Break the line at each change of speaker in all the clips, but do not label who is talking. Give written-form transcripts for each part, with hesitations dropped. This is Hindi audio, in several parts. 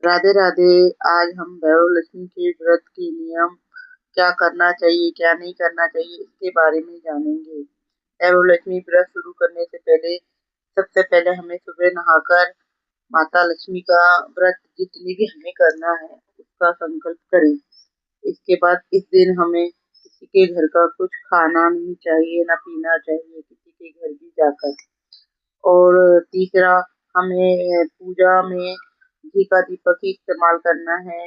राधे राधे। आज हम वरलक्ष्मी के व्रत के नियम, क्या करना चाहिए क्या नहीं करना चाहिए, इसके बारे में जानेंगे। वरलक्ष्मी व्रत शुरू करने से पहले सबसे पहले हमें सुबह नहाकर माता लक्ष्मी का व्रत जितनी भी हमें करना है उसका संकल्प करें। इसके बाद इस दिन हमें किसी के घर का कुछ खाना नहीं चाहिए, ना पीना चाहिए किसी के घर भी जाकर। और तीसरा, हमें पूजा में घी का दीपक ही इस्तेमाल करना है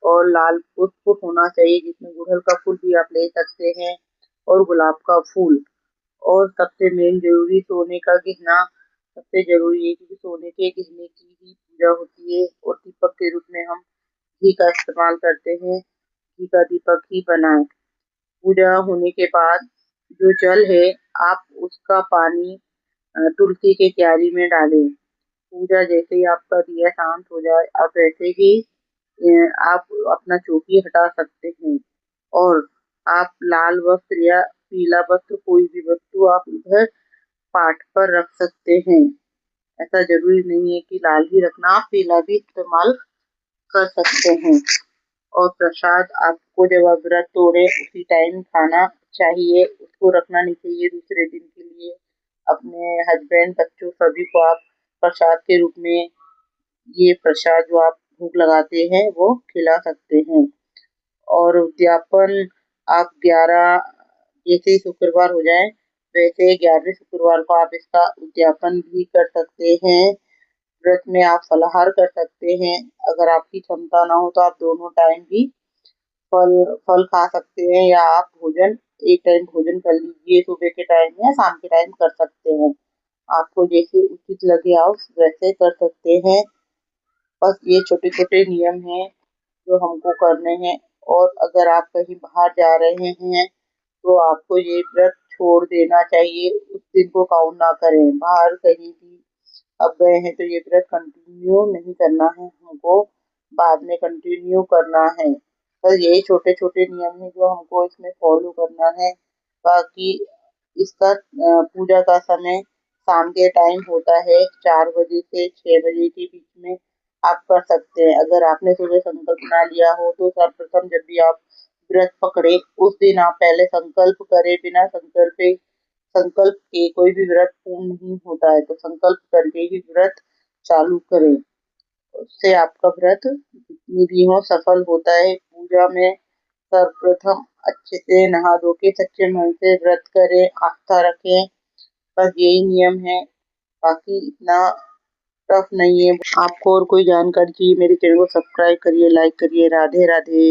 और लाल पुष्प होना चाहिए, जिसमें गुड़हल का फूल भी आप ले सकते हैं और गुलाब का फूल। और सबसे मेन जरूरी सोने का गहना सबसे जरूरी है, क्योंकि सोने के गहने की ही पूजा होती है और दीपक के रूप में हम घी का इस्तेमाल करते हैं। घी का दीपक ही बनाएं। पूजा होने के बाद जो जल है आप उसका पानी तुलसी के क्यारी में डालें। पूजा जैसे ही आपका दिया शांत हो जाए, आप वैसे ही आप अपना चौकी हटा सकते हैं और आप लाल वस्त्र या पीला वस्त्र, कोई भी वस्तु आप इधर पाठ पर रख सकते हैं। ऐसा जरूरी नहीं है कि लाल ही रखना, आप पीला भी इस्तेमाल कर सकते हैं। और प्रसाद आपको जब आप व्रत तोड़े उसी टाइम खाना चाहिए, उसको रखना नहीं चाहिए दूसरे दिन के लिए। अपने हस्बैंड, बच्चों सभी को आप प्रसाद के रूप में ये प्रसाद जो आप भोग लगाते हैं वो खिला सकते हैं। और उद्यापन आप 11 जैसे ही शुक्रवार हो जाए वैसे 11वें शुक्रवार को आप इसका उद्यापन भी कर सकते हैं। व्रत में आप फलाहार कर सकते हैं। अगर आपकी क्षमता ना हो तो आप दोनों टाइम भी फल फल खा सकते हैं, या आप भोजन एक टाइम भोजन कर लीजिए, सुबह के टाइम या शाम के टाइम कर सकते हैं। आपको जैसे उचित लगे आप वैसे कर सकते हैं। बस ये छोटे छोटे नियम हैं जो हमको करने हैं। और अगर आप कहीं बाहर जा रहे हैं तो आपको ये व्रत छोड़ देना चाहिए, उस दिन को काउंट ना करें। बाहर कहीं भी अब गए हैं तो ये व्रत कंटिन्यू नहीं करना है, हमको बाद में कंटिन्यू करना है। बस यही छोटे छोटे नियम है जो हमको इसमें फॉलो करना है। बाकी इसका पूजा का समय शाम के टाइम होता है, 4 बजे से 6 बजे के बीच में आप कर सकते हैं। अगर आपने सुबह संकल्प ना लिया हो तो सर्वप्रथम जब भी आप व्रत पकड़े उस दिन आप पहले संकल्प करें। बिना संकल्प के कोई भी व्रत पूर्ण नहीं होता है, तो संकल्प करके ही व्रत चालू करें। उससे आपका व्रत जितनी भी हो सफल होता है। पूजा में सर्वप्रथम अच्छे से नहा धो के सच्चे मन से व्रत करें, आस्था रखें। बस यही नियम है, बाकी इतना टफ नहीं है। आपको और कोई जानकारी चाहिए मेरे चैनल को सब्सक्राइब करिए, लाइक करिए। राधे राधे।